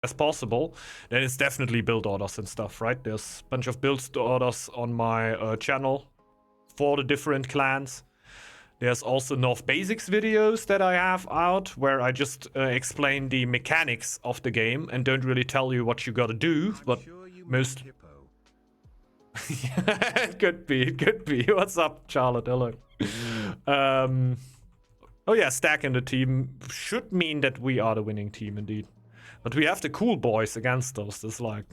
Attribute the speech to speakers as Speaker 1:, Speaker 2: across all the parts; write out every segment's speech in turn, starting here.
Speaker 1: as possible, then it's definitely build orders and stuff, right? There's a bunch of build orders on my channel for the different clans. There's also North Basics videos that I have out where I just explain the mechanics of the game and don't really tell you what you gotta do, but most... Yeah, it could be. What's up, Charlotte? Hello. Oh yeah, stack in the team should mean that we are the winning team indeed. But we have the cool boys against us. It's like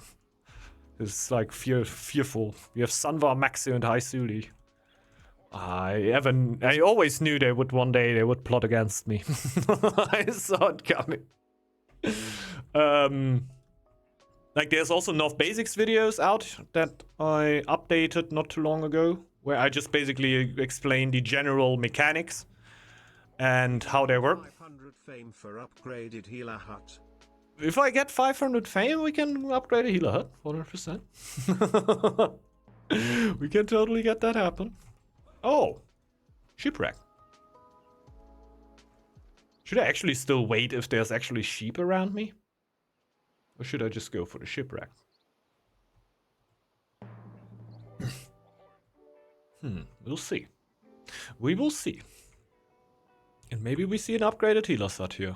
Speaker 1: fearful. We have Sanva, Maxi, and Haisuli. I always knew they would one day plot against me. I saw it coming. Like there's also North Basics videos out that I updated not too long ago, where I just basically explain the general mechanics and how they work.
Speaker 2: 500 fame for upgraded healer hut.
Speaker 1: If I get 500 fame, we can upgrade a healer hut, 100%. We can totally get that happen. Oh, shipwreck. Should I actually still wait if there's actually sheep around me? Or should I just go for the shipwreck? We'll see. We will see. And maybe we see an upgraded healer set here.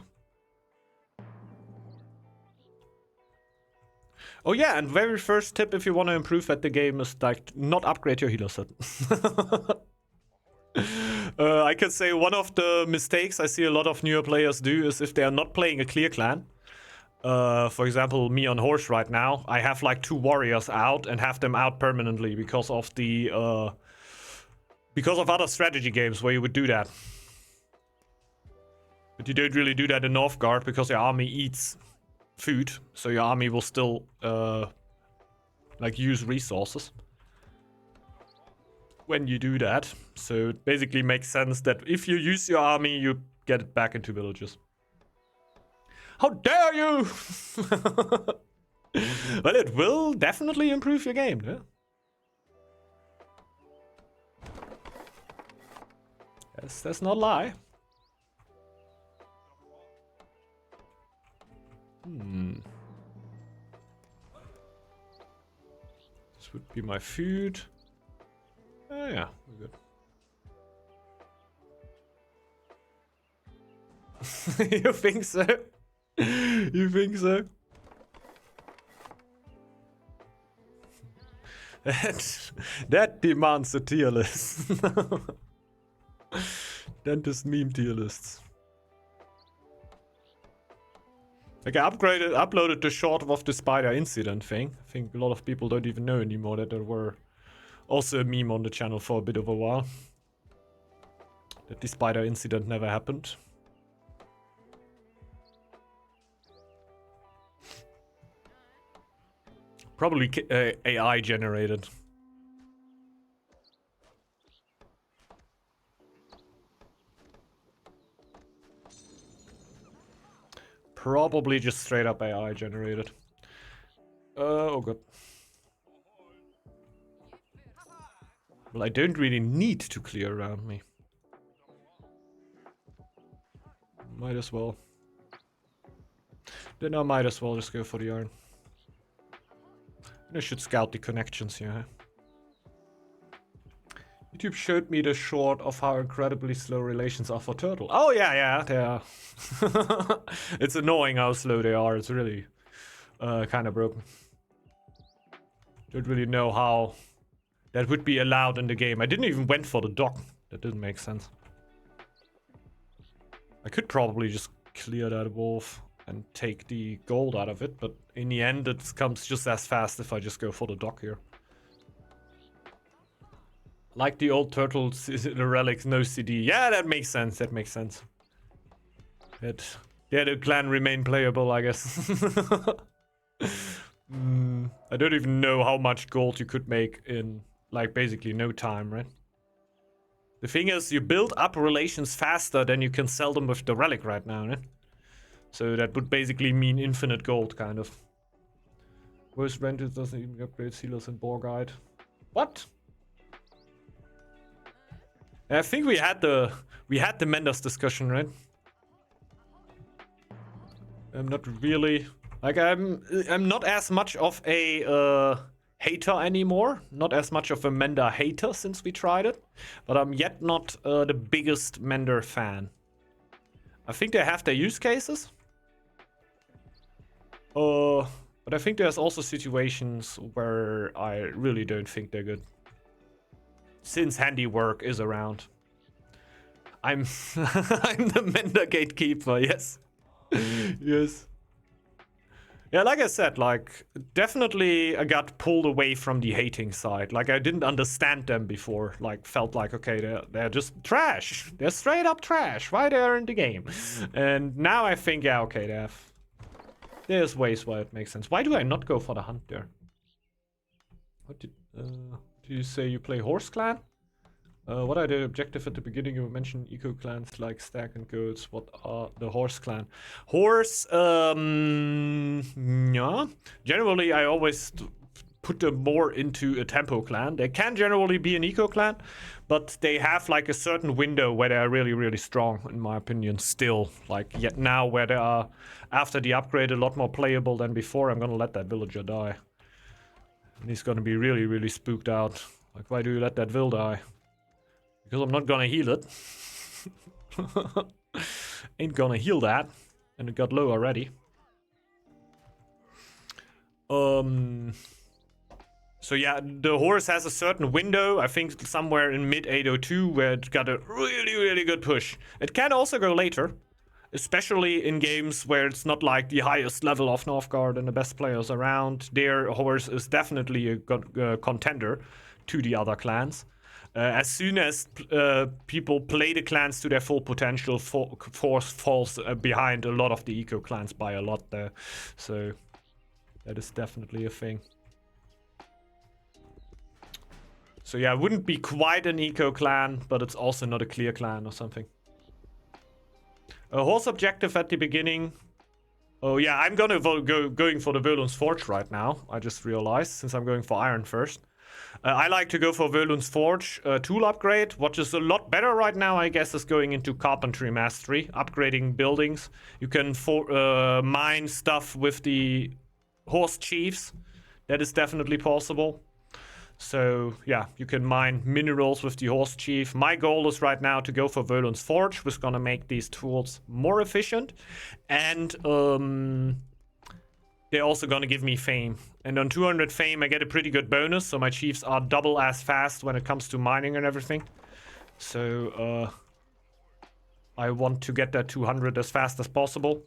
Speaker 1: Oh yeah, and very first tip if you want to improve at the game is like not upgrade your healer set. I could say one of the mistakes I see a lot of newer players do is if they are not playing a clear clan. For example, me on horse right now, I have like 2 warriors out and have them out permanently because of the because of other strategy games where you would do that. But you don't really do that in Northgard because your army eats food, so your army will still like use resources when you do that. So it basically makes sense that if you use your army, you get it back into villages. How dare you! But it will definitely improve your game, yeah? Yes, that's not a lie. This would be my food. Oh yeah, we're good. You think so? You think so? That demands a tier list. Dentist meme tier lists. Like I uploaded the short of the spider incident thing. I think a lot of people don't even know anymore that there were also a meme on the channel for a bit of a while. That the spider incident never happened. Probably AI generated. Probably just straight up AI generated. Oh god. Well, I don't really need to clear around me. Might as well. Then I might as well just go for the iron. I should scout the connections here. YouTube showed me the short of how incredibly slow relations are for turtle. Oh yeah, they are. It's annoying how slow they are. It's really kind of broken. Don't really know how that would be allowed in the game. I didn't even went for the dock. That didn't make sense. I could probably just clear that wolf and take the gold out of it, but in the end it comes just as fast if I just go for the dock here. Like the old turtles, the relics, no CD. Yeah, that makes sense. That makes sense. Yeah, the clan remain playable, I guess. I don't even know how much gold you could make in, like, basically no time, right? The thing is, you build up relations faster than you can sell them with the relic right now, right? So that would basically mean infinite gold, kind of. Worst rented doesn't even upgrade sealers and boar guide. What? I think we had the Mendes discussion, right? Not really. Like I'm not as much of a hater anymore. Not as much of a Mender hater since we tried it, but I'm yet not the biggest Mender fan. I think they have their use cases. But I think there's also situations where I really don't think they're good. Since handiwork is around. I'm I'm the Mender gatekeeper, yes. Yes. Yeah, like I said, like, definitely I got pulled away from the hating side. Like, I didn't understand them before. Like, felt like, okay, they're just trash. They're straight up trash. Why they're in the game? And now I think, yeah, okay, there's ways why it makes sense. Why do I not go for the hunt there? What did you say you play Horse Clan? What are the objectives at the beginning? You mentioned eco clans like Stag and Goats. What are the Horse Clan? Horse, yeah. Generally, I always put them more into a Tempo clan. They can generally be an eco clan, but they have like a certain window where they are really, really strong, in my opinion, still. Like, yet now where they are, after the upgrade, a lot more playable than before. I'm gonna let that villager die. And he's gonna be really, really spooked out. Like, why do you let that vill die? Because I'm not gonna heal it. Ain't gonna heal that. And it got low already. So yeah, the horse has a certain window, I think somewhere in mid 802, where it got a really, really good push. It can also go later, especially in games where it's not like the highest level of Northgard and the best players around. Their horse is definitely a contender to the other clans. As soon as people play the clans to their full potential, force falls behind a lot of the eco clans by a lot there. So that is definitely a thing. So yeah, it wouldn't be quite an eco clan, but it's also not a clear clan or something. A horse objective at the beginning. Oh yeah, I'm gonna going for the Verlun's Forge right now. I just realized, since I'm going for iron first. I like to go for Verlun's Forge tool upgrade. What is a lot better right now, I guess, is going into Carpentry Mastery, upgrading buildings. You can mine stuff with the Horse Chiefs. That is definitely possible. So yeah, you can mine minerals with the Horse Chief. My goal is right now to go for Verlun's Forge, which is gonna make these tools more efficient. And they're also gonna give me fame. And on 200 fame, I get a pretty good bonus, so my chiefs are double as fast when it comes to mining and everything. So, I want to get that 200 as fast as possible.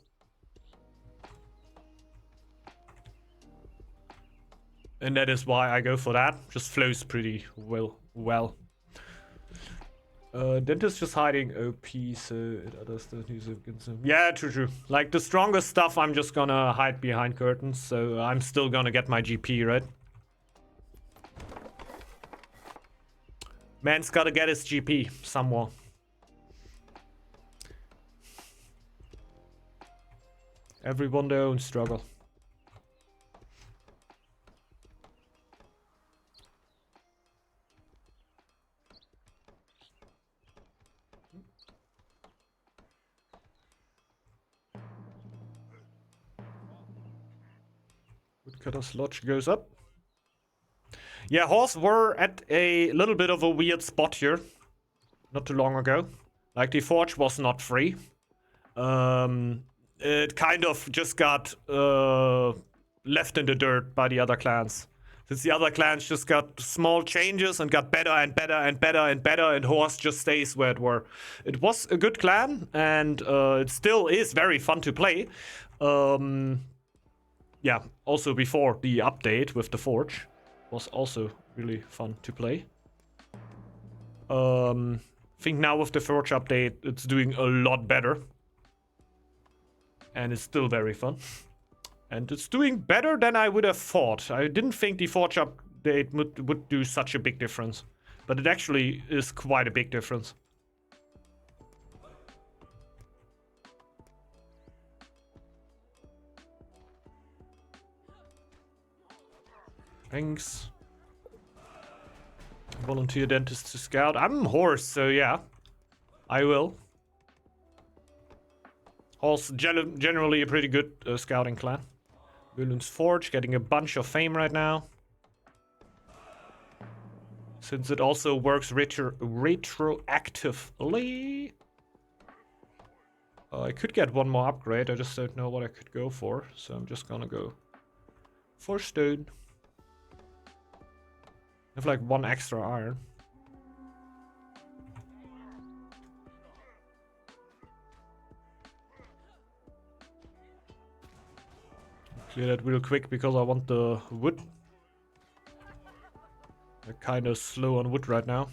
Speaker 1: And that is why I go for that. Just flows pretty well. Dentist just hiding OP, so others don't use it against him. Yeah, true. Like, the strongest stuff, I'm just gonna hide behind curtains, so I'm still gonna get my GP, right? Man's gotta get his GP somewhere. Everyone their own struggle. Woodcutter's Lodge goes up. Yeah, horse were at a little bit of a weird spot here. Not too long ago. Like, the forge was not free. It kind of just got left in the dirt by the other clans. Since the other clans just got small changes and got better and better and better and better, and horse just stays where it were. It was a good clan, and it still is very fun to play. Yeah, also before the update with the Forge was also really fun to play. Think now with the Forge update, it's doing a lot better. And it's still very fun. And it's doing better than I would have thought. I didn't think the Forge update would do such a big difference. But it actually is quite a big difference. Thanks. Volunteer dentist to scout. I'm horse, so yeah. I will. Horse generally a pretty good scouting clan. Balloon's Forge getting a bunch of fame right now. Since it also works retroactively. I could get one more upgrade, I just don't know what I could go for. So I'm just gonna go for stone. I have like 1 extra iron. Clear that real quick because I want the wood. They're kind of slow on wood right now.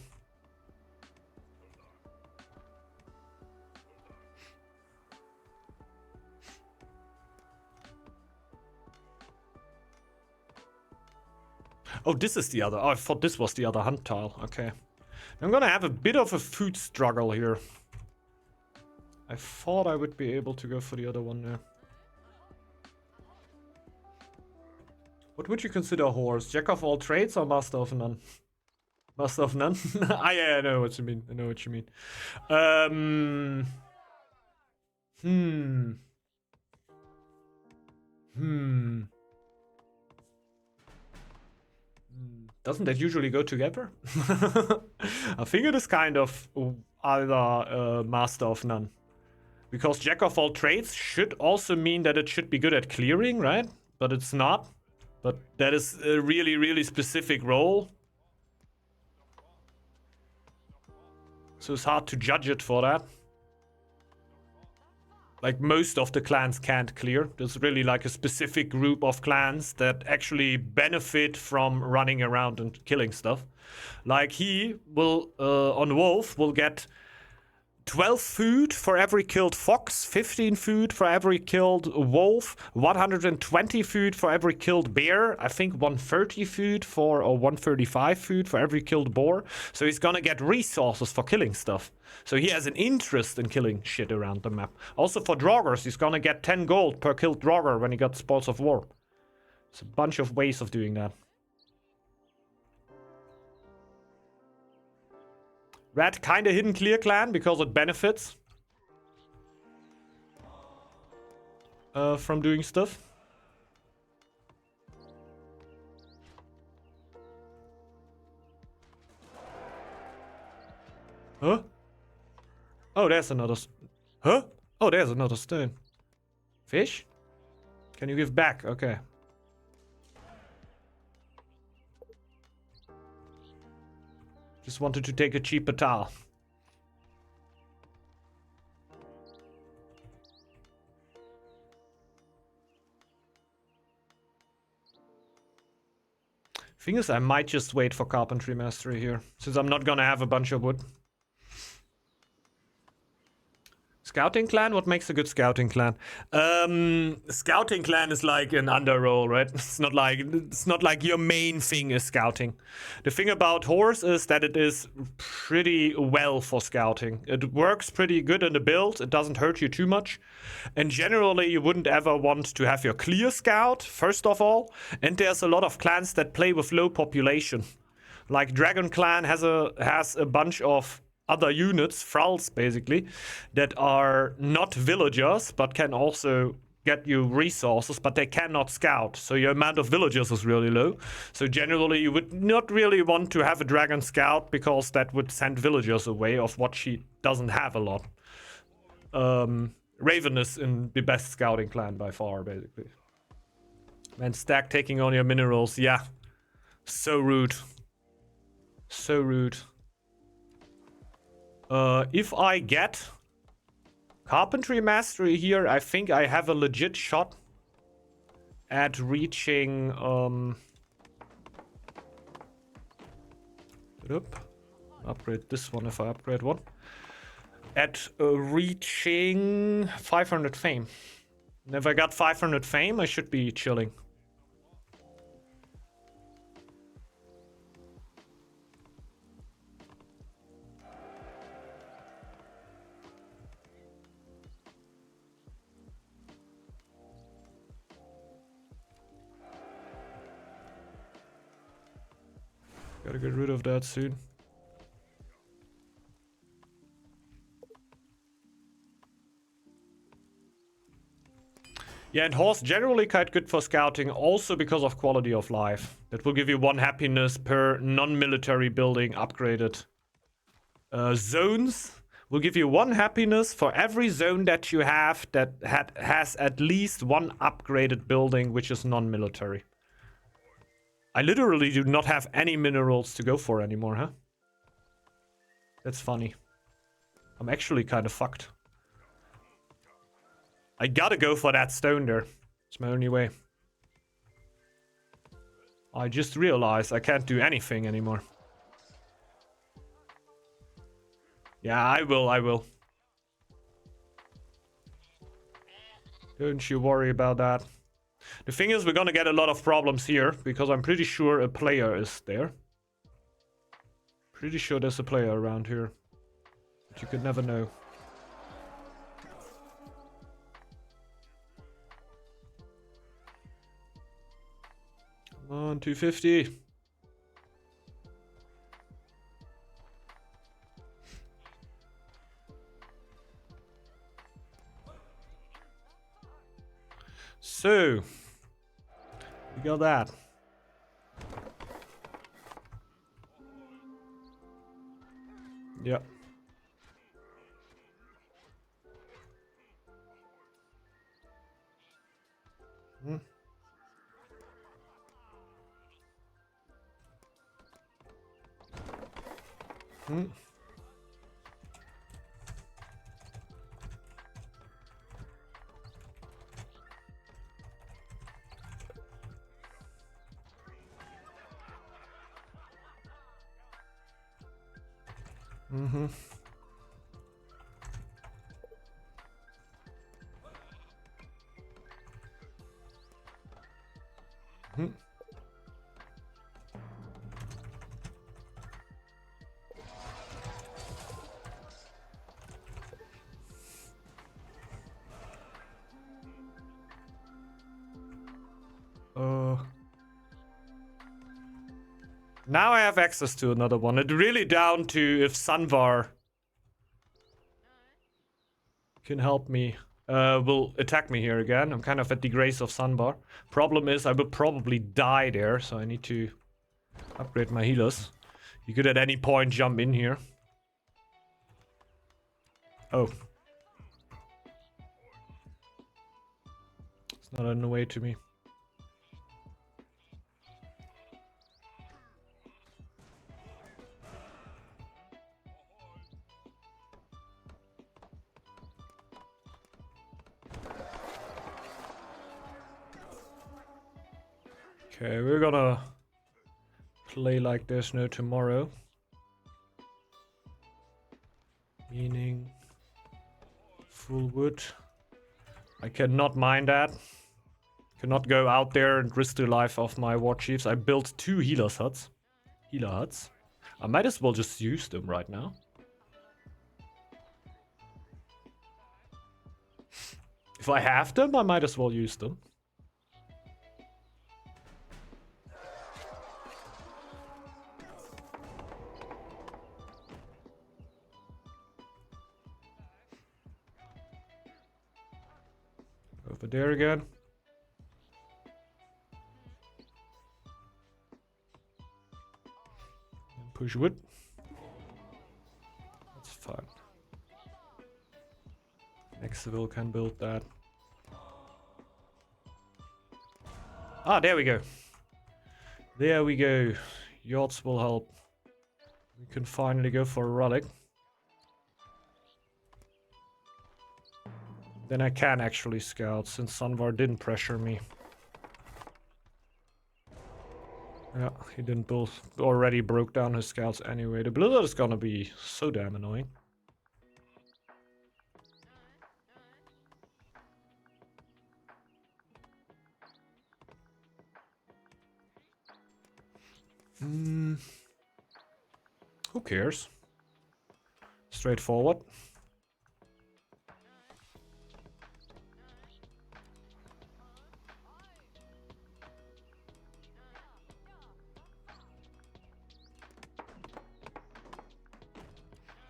Speaker 1: Oh, this is the other. Oh, I thought this was the other hunt tile. Okay. I'm gonna have a bit of a food struggle here. I thought I would be able to go for the other one there. What would you consider a horse? Jack of all trades or master of none? Master of none? Ah, yeah, I know what you mean. I know what you mean. Doesn't that usually go together? I think it is kind of either master of none. Because jack of all trades should also mean that it should be good at clearing, right? But it's not. But that is a really, really specific role. So it's hard to judge it for that. Like most of the clans can't clear. There's really like a specific group of clans that actually benefit from running around and killing stuff. Like he will, on Wolf, will get 12 food for every killed fox, 15 food for every killed wolf, 120 food for every killed bear, I think 130 food for, or 135 food for every killed boar. So he's gonna get resources for killing stuff. So he has an interest in killing shit around the map. Also for Draugrs, he's gonna get 10 gold per killed Draugr when he got Spoils of War. It's a bunch of ways of doing that. Red kinda hidden clear clan because it benefits from doing stuff. Huh? Oh, there's another. Huh? Oh, there's another stone. Fish? Can you give back? Okay. Just wanted to take a cheaper tile. Thing is, I might just wait for carpentry mastery here, since I'm not gonna have a bunch of wood. Scouting clan? What makes a good scouting clan? Scouting clan is like an underroll, right? It's not like your main thing is scouting. The thing about horse is that it is pretty well for scouting. It works pretty good in the build. It doesn't hurt you too much. And generally, you wouldn't ever want to have your clear scout, first of all. And there's a lot of clans that play with low population. Like Dragon Clan has a bunch of other units, thralls basically, that are not villagers, but can also get you resources, but they cannot scout. So your amount of villagers is really low. So generally you would not really want to have a dragon scout because that would send villagers away, of what she doesn't have a lot. Raven is in the best scouting clan by far, basically. And stack taking on your minerals, yeah. So rude. So rude. If I get carpentry mastery here, I think I have a legit shot at reaching upgrade this one if I upgrade one. At reaching 500 fame. And if I got 500 fame, I should be chilling. Gotta get rid of that soon. Yeah, and horse generally quite good for scouting, also because of quality of life. That will give you 1 happiness per non-military building upgraded. Zones will give you 1 happiness for every zone that you have that has at least 1 upgraded building which is non-military. I literally do not have any minerals to go for anymore, huh? That's funny. I'm actually kind of fucked. I gotta go for that stone there. It's my only way. I just realized I can't do anything anymore. Yeah, I will. Don't you worry about that. The thing is, we're gonna get a lot of problems here, because I'm pretty sure a player is there. Pretty sure there's a player around here. But you could never know. Come on, 250. So, we got that. Yep. Hmm. Hmm. Mm-hmm. Hmm. Now I have access to another one. It's really down to if Sanvar can help me. Will attack me here again. I'm kind of at the grace of Sanvar. Problem is, I will probably die there, so I need to upgrade my healers. You could at any point jump in here. Oh. It's not on the way to me. Okay, we're gonna play like there's no tomorrow. Meaning full wood. I cannot mine that. Cannot go out there and risk the life of my war chiefs. I built 2 healer huts. I might as well just use them right now. If I have them, I might as well use them. Over there again. And push wood. That's fine. Next civil can build that. Ah, there we go. There we go. Yachts will help. We can finally go for a relic. Then I can actually scout, since Sanvar didn't pressure me. Yeah, he didn't build. Already broke down his scouts anyway. The blizzard is gonna be so damn annoying. Who cares? Straightforward.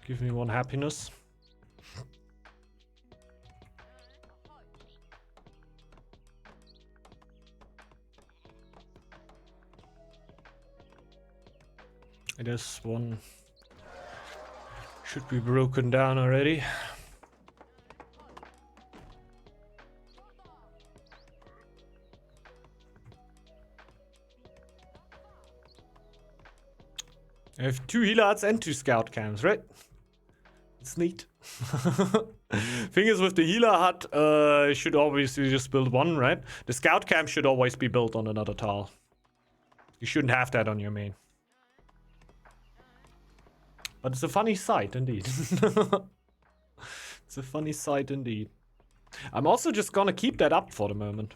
Speaker 1: Give me 1 happiness. I guess one should be broken down already. I have 2 healer huts and 2 scout camps, right? It's neat. Thing is, with the healer hut, you should obviously just build one, right? The scout camp should always be built on another tile. You shouldn't have that on your main. But it's a funny sight, indeed. It's a funny sight, indeed. I'm also just gonna keep that up for the moment.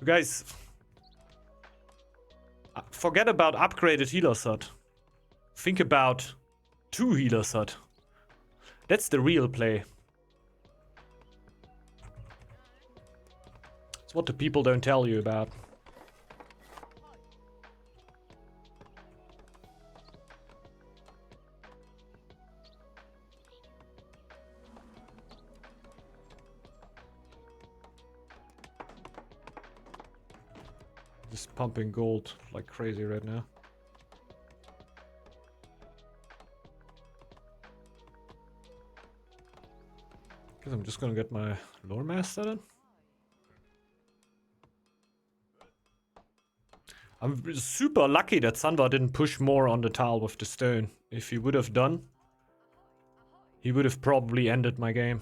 Speaker 1: You guys, forget about upgraded healer hut. Think about 2 healer hut. That's the real play. It's what the people don't tell you about. Just pumping gold like crazy right now. Guess I'm just gonna get my lore master then. I'm super lucky that Sanva didn't push more on the tile with the stone. If he would have done, he would have probably ended my game.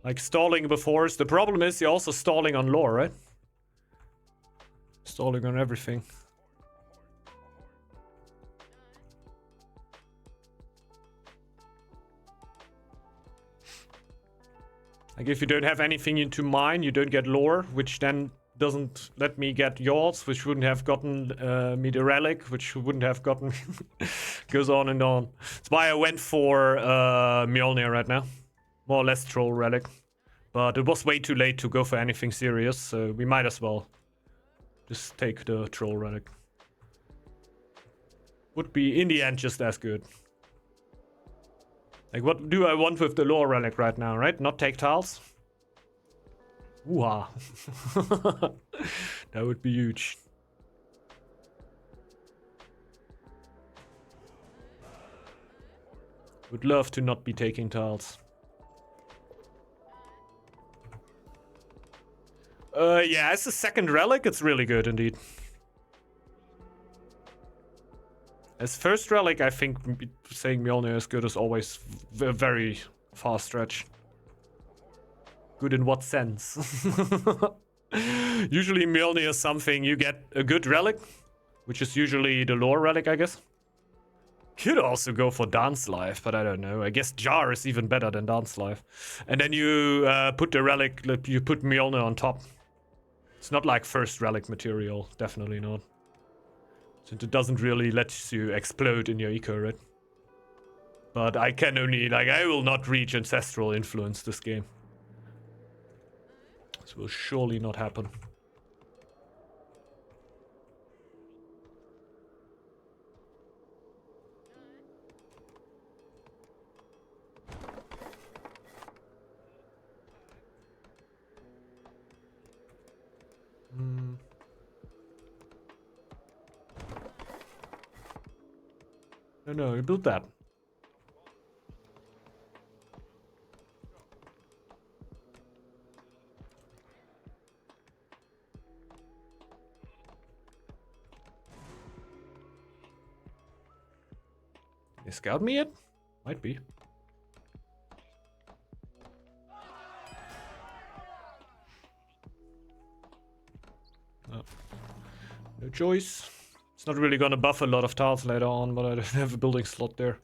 Speaker 1: Like stalling before. The problem is you're also stalling on lore, right? Stalling on everything. Like if you don't have anything into mine, you don't get lore, which then doesn't let me get yours, which wouldn't have gotten me the relic, which wouldn't have gotten goes on and on. That's why I went for Mjolnir right now. More or less troll relic. But it was way too late to go for anything serious, so we might as well just take the troll relic. Would be, in the end, just as good. Like, what do I want with the lore relic right now, right? Not take tiles? Woo-ha. That would be huge. Would love to not be taking tiles. Yeah, as a second relic, it's really good indeed. As first relic, I think saying Mjolnir is good is always a very far stretch. Good in what sense? Usually Mjolnir is something you get a good relic, which is usually the lore relic, I guess. Could also go for Dance Life, but I don't know. I guess Jar is even better than Dance Life. And then you put the relic, you put Mjolnir on top. It's not like first relic material, definitely not. Since it doesn't really let you explode in your eco, right? But I can only, like, I will not reach Ancestral Influence this game. This will surely not happen. No, you built that. They scout me yet? Might be. Oh. No choice. It's not really gonna buff a lot of tiles later on, but I don't have a building slot there.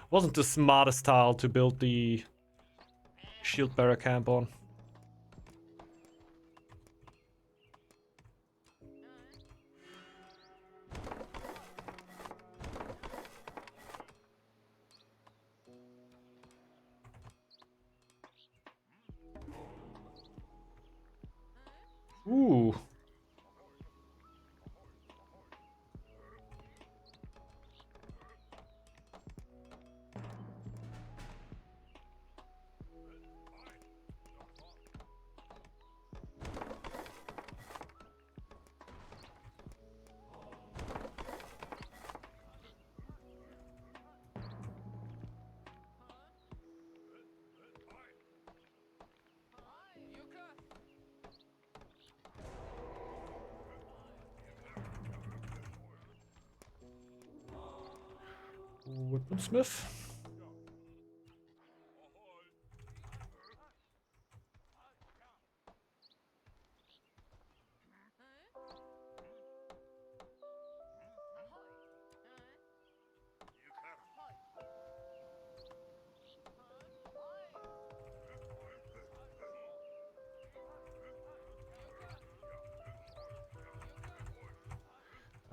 Speaker 1: Wasn't the smartest tile to build the shield bearer camp on. Ooh. Weaponsmith.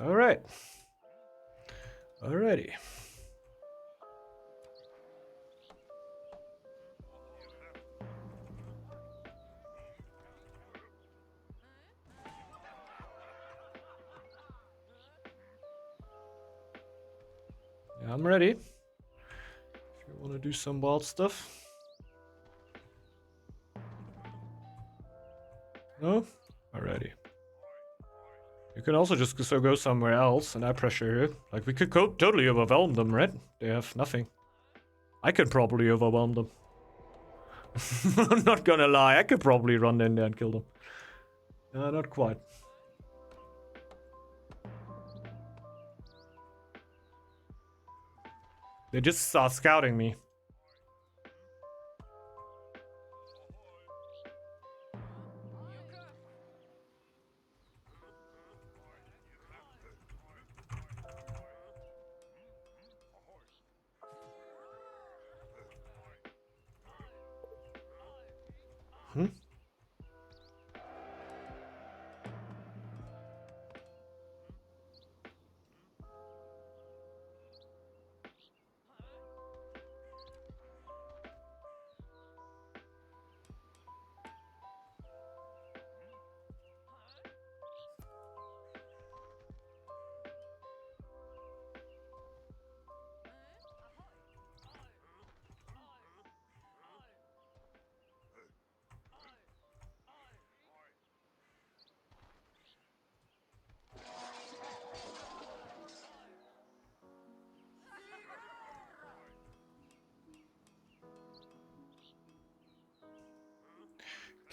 Speaker 1: All right. Alrighty. Yeah, I'm ready. If you want to do some wild stuff. No? Alrighty. You can also just go somewhere else and I pressure here. Like, we could totally overwhelm them, right? They have nothing. I could probably overwhelm them. I'm not gonna lie, I could probably run in there and kill them. Not quite. They just start scouting me. Hmm?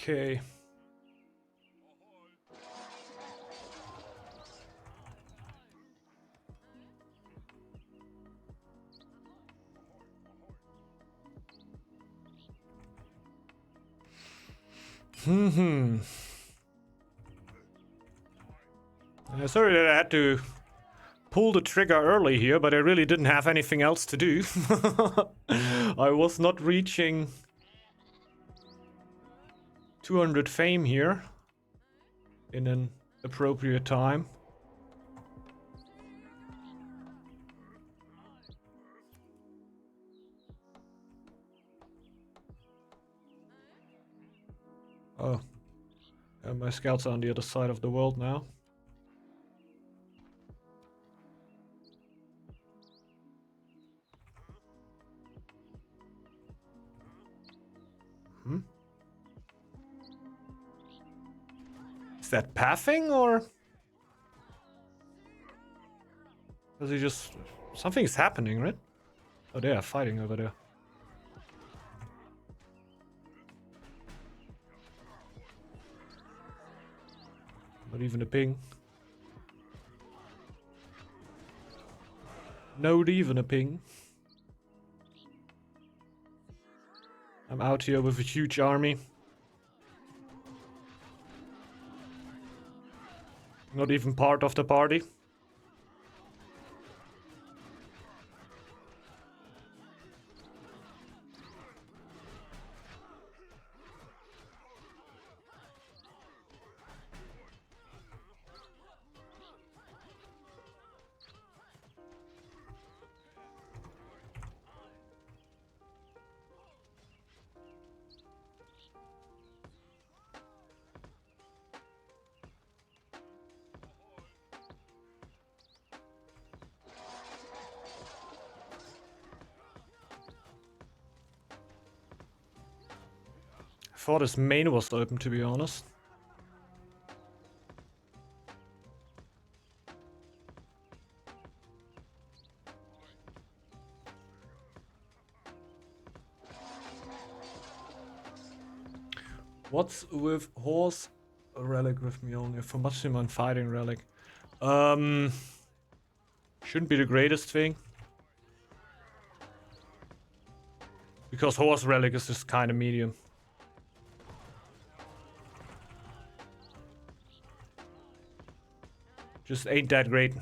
Speaker 1: Okay. Sorry that I had to pull the trigger early here, but I really didn't have anything else to do. I was not reaching 200 fame here in an appropriate time. Oh. And my scouts are on the other side of the world now. Hmm? Is that pathing or? Does he just... Something's happening, right? Oh, they are fighting over there. Not even a ping. Not even a ping. I'm out here with a huge army. Not even part of the party. I thought his main was open, to be honest. What's with horse? A relic with me only. For maximum fighting relic. Shouldn't be the greatest thing. Because horse relic is just kind of medium. Just ain't that great.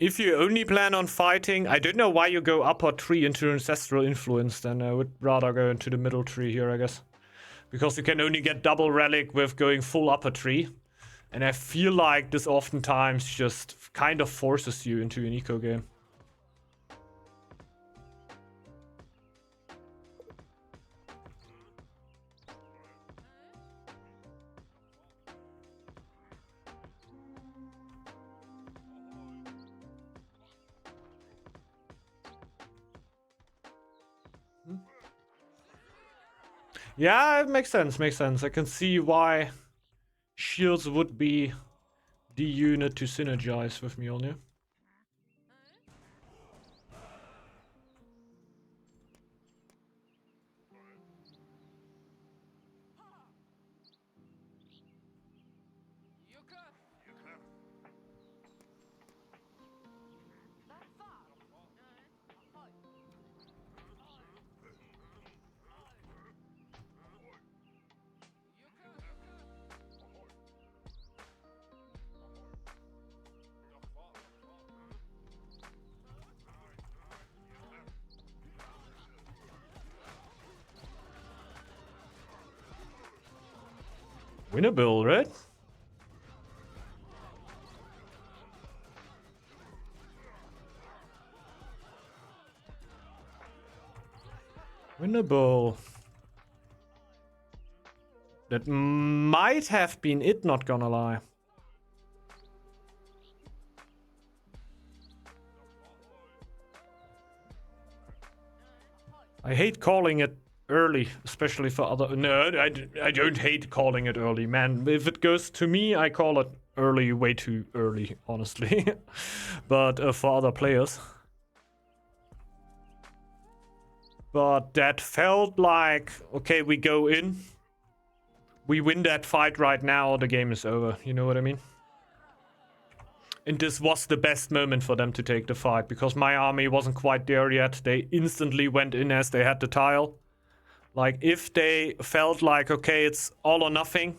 Speaker 1: If you only plan on fighting, I don't know why you go upper tree into ancestral influence, then I would rather go into the middle tree here, I guess. Because you can only get double relic with going full upper tree. And I feel like this oftentimes just kind of forces you into an eco game. Yeah, it makes sense, makes sense. I can see why shields would be the unit to synergize with Mjolnir. Winnable, right? Winnable. That might have been it, not gonna lie. I hate calling it early, especially for other... No, I don't hate calling it early, man. If it goes to me, I call it early, way too early, honestly. But for other players. But that felt like, okay, we go in. We win that fight right now, the game is over. You know what I mean? And this was the best moment for them to take the fight, because my army wasn't quite there yet. They instantly went in as they had the tile. Like, if they felt like, okay, it's all or nothing,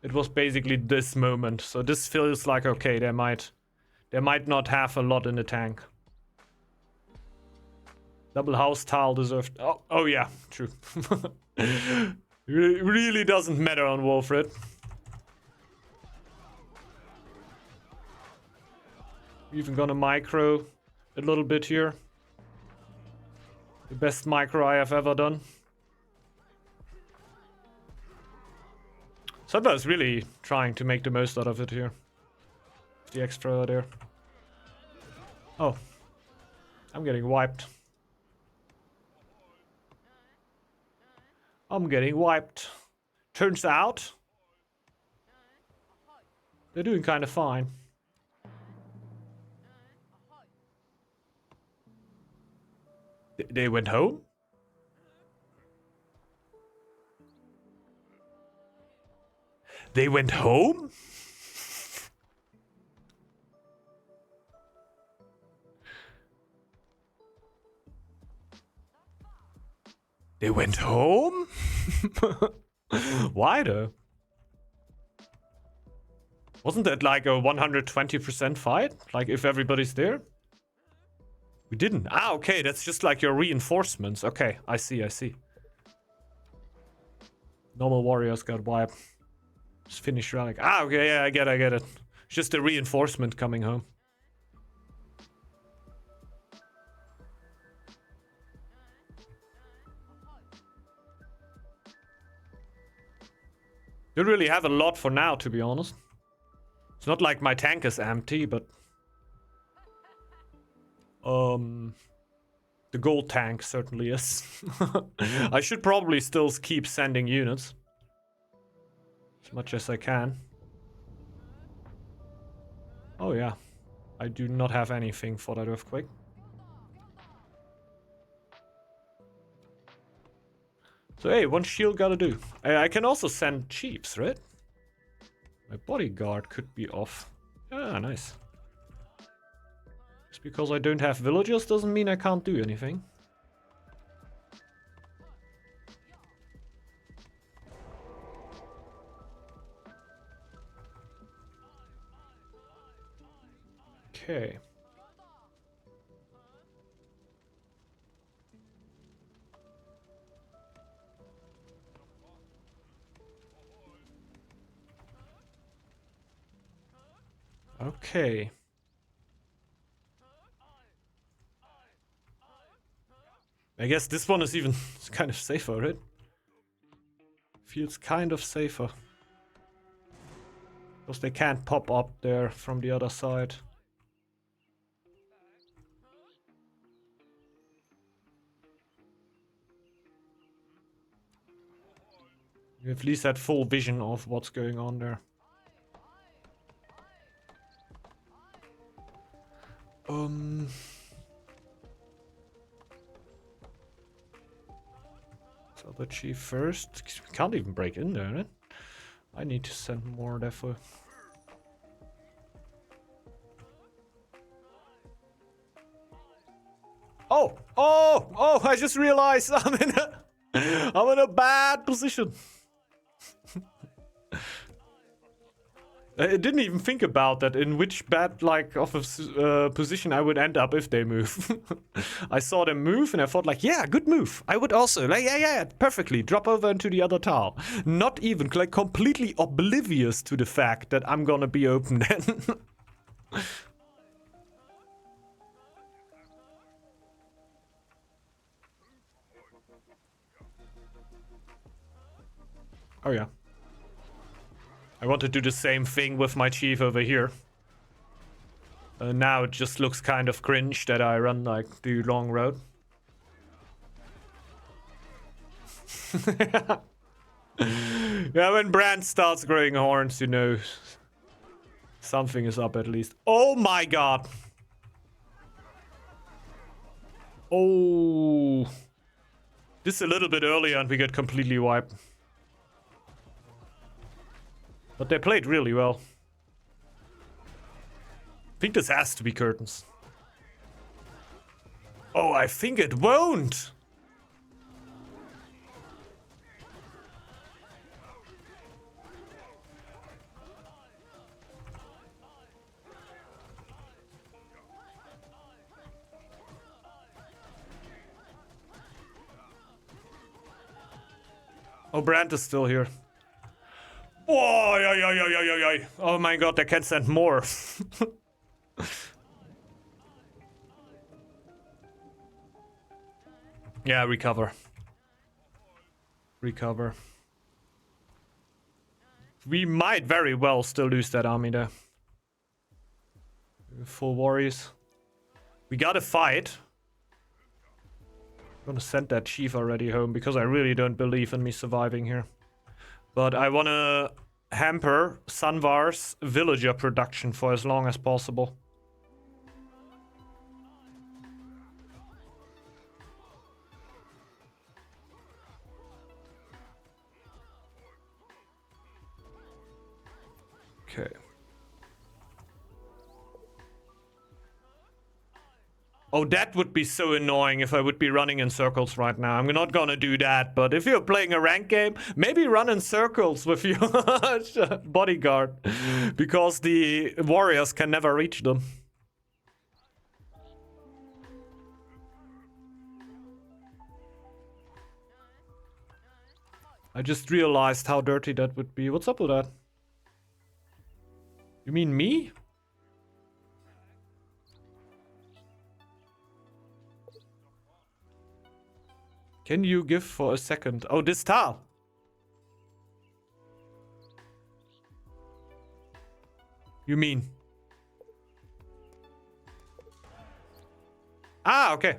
Speaker 1: it was basically this moment. So this feels like, okay, they might not have a lot in the tank. Double house tile deserved. Oh yeah, true. Really doesn't matter on Wolfred. Even gonna micro a little bit here. The best micro I have ever done. Sudva is really trying to make the most out of it here. The extra there. Oh. I'm getting wiped. I'm getting wiped. Turns out they're doing kind of fine. They went home? They went home? They went home? Why though? Wasn't that like a 120% fight? Like if everybody's there? We didn't. Ah, okay, that's just like your reinforcements. Okay, I see, I see. Normal warriors got wiped. Just finish relic. Ah, okay, yeah, I get it. It's just a reinforcement coming home. Don't really have a lot for now, to be honest. It's not like my tank is empty, but... the gold tank certainly is. I should probably still keep sending units. As much as I can. Oh yeah. I do not have anything for that earthquake. So hey, one shield gotta do. I can also send chiefs, right? My bodyguard could be off. Ah, nice. Just because I don't have villagers doesn't mean I can't do anything. Okay. Okay. I guess this one is even kind of safer, right? Feels kind of safer. Because they can't pop up there from the other side. You at least had full vision of what's going on there. So the chief first. We can't even break in there, right? I need to send more therefore. Oh! I just realized I'm in a bad position. I didn't even think about that, in which bad, like, of a position I would end up if they move. I saw them move and I thought, like, yeah, good move. I would also, like, yeah, perfectly, drop over into the other tile. Not even, like, completely oblivious to the fact that I'm gonna be open then. Oh, yeah. I want to do the same thing with my chief over here. Now it just looks kind of cringe that I run like the long road. Yeah, when Brand starts growing horns, you know, something is up at least. Oh my god! Oh. This is a little bit earlier and we get completely wiped. But they played really well. I think this has to be curtains. Oh, I think it won't! Oh, Brandt is still here. Oh, oh my god, they can send more. Yeah, recover. Recover. We might very well still lose that army there. Full warriors. We gotta fight. I'm gonna send that chief already home because I really don't believe in me surviving here. But I wanna hamper Sanvar's villager production for as long as possible. Okay. Oh, that would be so annoying if I would be running in circles right now. I'm not gonna do that, but if you're playing a rank game, maybe run in circles with your bodyguard. Because the warriors can never reach them. I just realized how dirty that would be. What's up with that? You mean me? Can you give for a second? Oh, this tile. You mean? Ah, okay.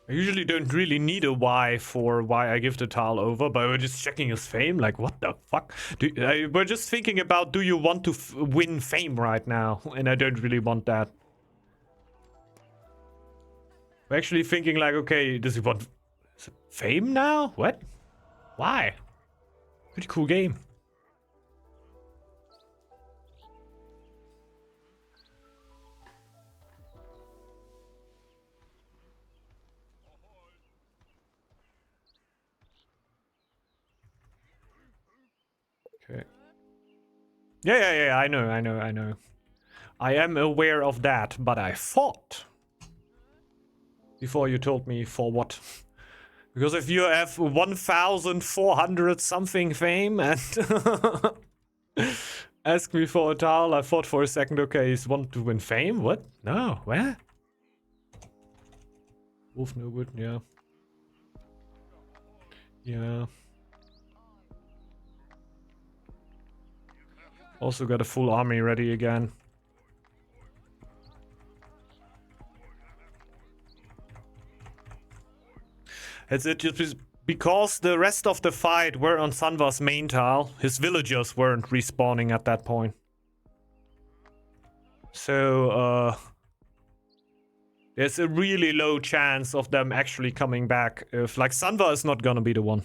Speaker 1: I usually don't really need a why for why I give the tile over, but we're just checking his fame. Like, what the fuck? We're just thinking about, do you want to win fame right now? And I don't really want that. We're actually thinking like, okay, does he want fame now? What? Why? Pretty cool game. Okay. Yeah, I know. I am aware of that, but I fought. Before you told me for what. Because if you have 1,400 something fame and ask me for a tile, I thought for a second, okay, he's want to win fame? What? No, where? Wolf no good, yeah. Yeah. Also got a full army ready again. It's just because the rest of the fight were on Sanva's main tile, his villagers weren't respawning at that point. So, there's a really low chance of them actually coming back. If, like, Sanva is not gonna be the one.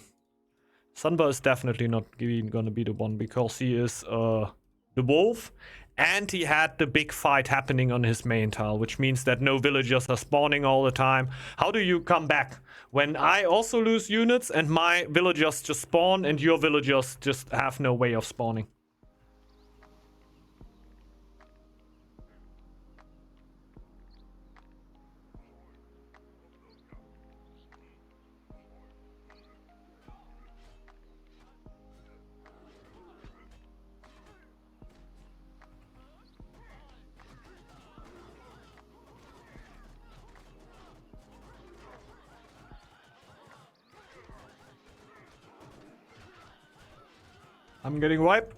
Speaker 1: Sanva is definitely not gonna be the one because he is, the wolf, and he had the big fight happening on his main tile, which means that no villagers are spawning all the time. How do you come back when I also lose units and my villagers just spawn and your villagers just have no way of spawning? I'm getting wiped.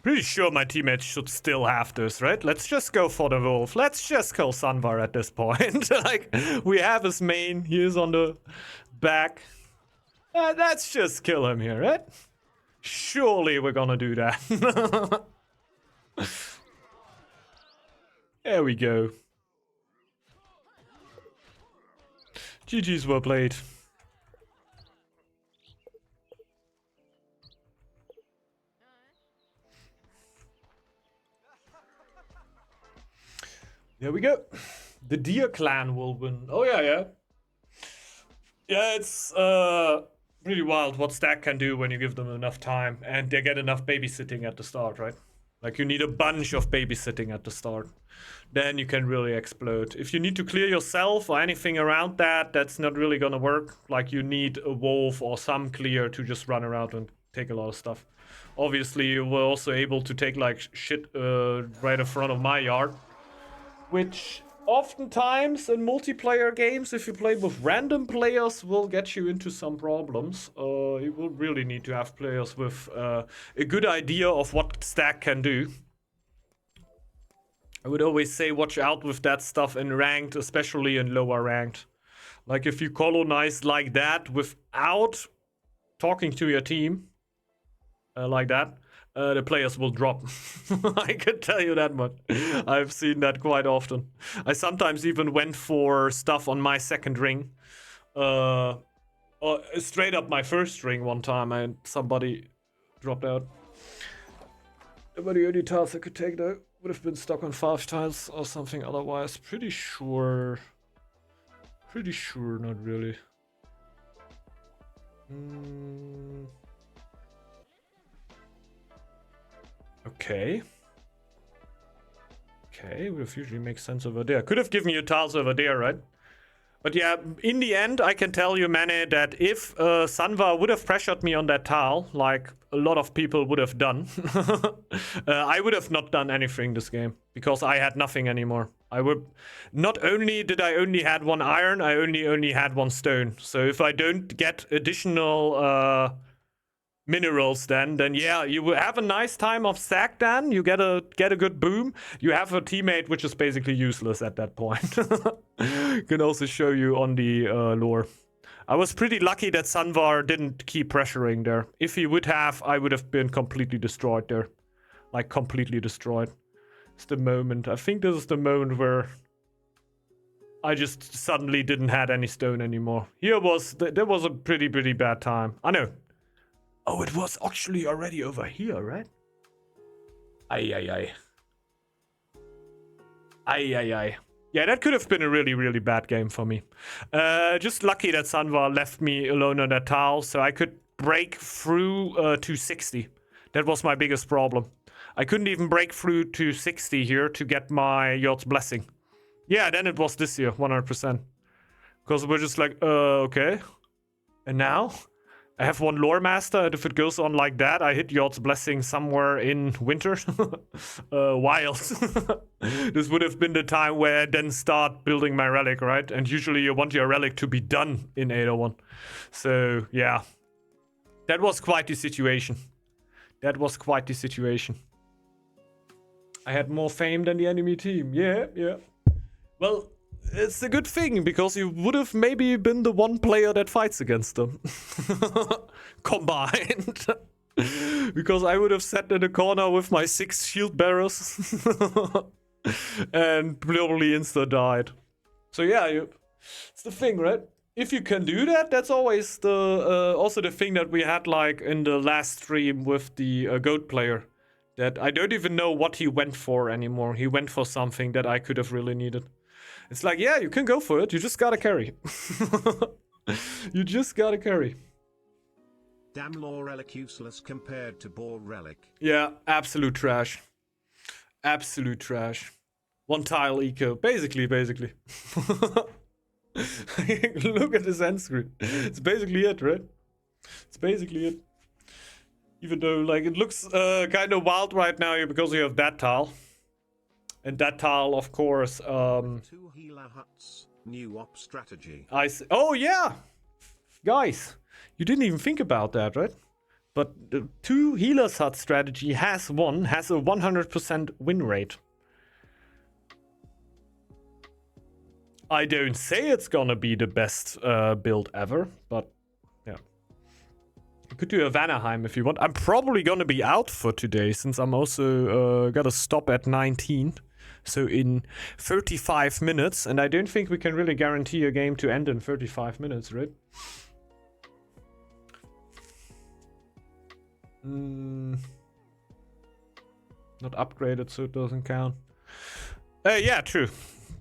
Speaker 1: Pretty sure my teammates should still have this, right? Let's just go for the wolf. Let's just kill Sanvar at this point. Like, we have his main. He is on the back. Let's just kill him here, right? Surely we're gonna do that. There we go. GG's well played. There we go. The Deer Clan will win. Oh, yeah. Yeah, it's pretty wild what Stack can do when you give them enough time and they get enough babysitting at the start, right? Like, you need a bunch of babysitting at the start. Then you can really explode. If you need to clear yourself or anything around that, that's not really gonna work. Like, you need a wolf or some clear to just run around and take a lot of stuff. Obviously, you were also able to take, like, shit right in front of my yard. Which oftentimes in multiplayer games, if you play with random players, will get you into some problems. You will really need to have players with a good idea of what Stack can do. I would always say watch out with that stuff in ranked, especially in lower ranked. Like if you colonize like that without talking to your team, like that, the players will drop. I can tell you that much. I've seen that quite often. I sometimes even went for stuff on my second ring. Straight up my first ring one time and somebody dropped out. They were the only tiles I could take though. Would have been stuck on 5 tiles or something otherwise. Pretty sure not really. Okay, would have usually make sense over there. Could have given you tiles over there, right? But yeah, in the end, I can tell you, Mane, that if Sanva would have pressured me on that tile, like a lot of people would have done, I would have not done anything this game because I had nothing anymore. I would not only did I only had 1 iron, I only had 1 stone. So if I don't get additional minerals then yeah, you will have a nice time of sack then. You get a good boom. You have a teammate which is basically useless at that point. Can also show you on the lore. I was pretty lucky that Sanvar didn't keep pressuring there. If he would have, I would have been completely destroyed there. Like completely destroyed. It's the moment. I think this is the moment where I just suddenly didn't have any stone anymore. There was a pretty bad time. I know. Oh, it was actually already over here, right? Ay, ay, ay. Ay, ay, ay. Yeah, that could have been a really, really bad game for me. Just lucky that Sanva left me alone on that tile, so I could break through 260. That was my biggest problem. I couldn't even break through 260 here to get my Yod's Blessing. Yeah, then it was this year, 100%. Because we're just like, okay. And now? I have one Lore Master, and if it goes on like that, I hit Yod's Blessing somewhere in winter. Wild. This would have been the time where I then start building my relic, right? And usually you want your relic to be done in 801. So, yeah. That was quite the situation. That was quite the situation. I had more fame than the enemy team. Yeah, yeah. Well, it's a good thing, because you would have maybe been the one player that fights against them. Combined. Because I would have sat in the corner with my 6 shield bearers. And probably insta died. So yeah, it's the thing, right? If you can do that, that's always the also the thing that we had like in the last stream with the goat player. That I don't even know what he went for anymore. He went for something that I could have really needed. It's like, yeah, you can go for it. You just gotta carry. You just gotta carry.
Speaker 2: Damn Lore Relic useless compared to Boar Relic.
Speaker 1: Yeah, absolute trash. Absolute trash. One tile eco. Basically. Look at this end screen. It's basically it, right? It's basically it. Even though, like, it looks kind of wild right now because you have that tile. And that tile, of course,
Speaker 2: 2 healer huts, new op strategy.
Speaker 1: Oh, yeah! Guys, you didn't even think about that, right? But the 2 healers hut strategy has a 100% win rate. I don't say it's gonna be the best build ever, but yeah. You could do a Vanaheim if you want. I'm probably gonna be out for today, since I'm also gotta stop at 19. So in 35 minutes, and I don't think we can really guarantee a game to end in 35 minutes, right? Not upgraded, so it doesn't count. Yeah, true.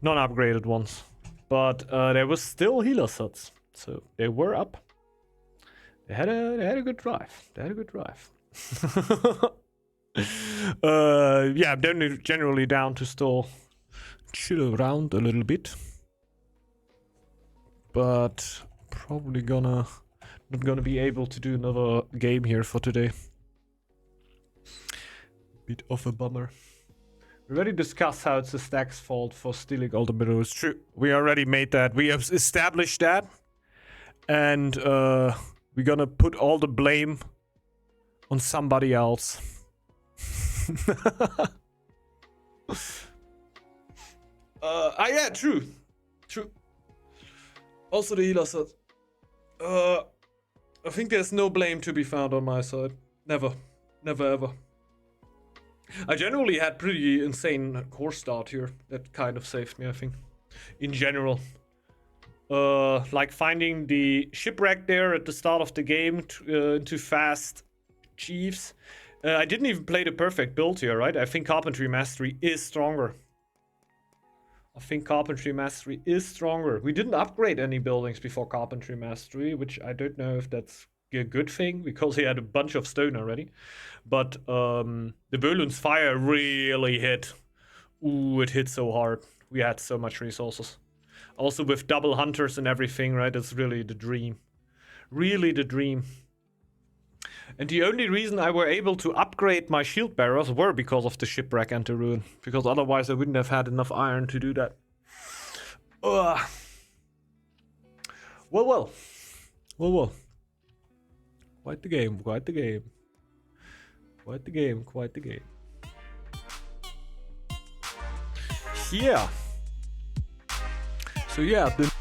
Speaker 1: Non-upgraded ones. But there was still healer sets, so they were up. They had a good drive. Yeah, I'm generally down to still chill around a little bit, but probably not gonna be able to do another game here for today. Bit of a bummer. We already discussed how it's the stack's fault for stealing all the minerals. True, we already made that. We have established that, and we're gonna put all the blame on somebody else. Yeah, true. Also the healer said, I think there's no blame to be found on my side. Never ever. I generally had pretty insane core start here. That kind of saved me, I think. In general. Like finding the shipwreck there at the start of the game into fast chiefs. I didn't even play the perfect build here, right? I think Carpentry Mastery is stronger. We didn't upgrade any buildings before Carpentry Mastery, which I don't know if that's a good thing, because he had a bunch of stone already. But the Völund's Fire really hit. Ooh, it hit so hard. We had so much resources. Also with double hunters and everything, right? It's really the dream. Really the dream. And the only reason I were able to upgrade my shield bearers were because of the shipwreck and the ruin. Because otherwise I wouldn't have had enough iron to do that. Ugh. Well. Quite the game. Yeah. So yeah, the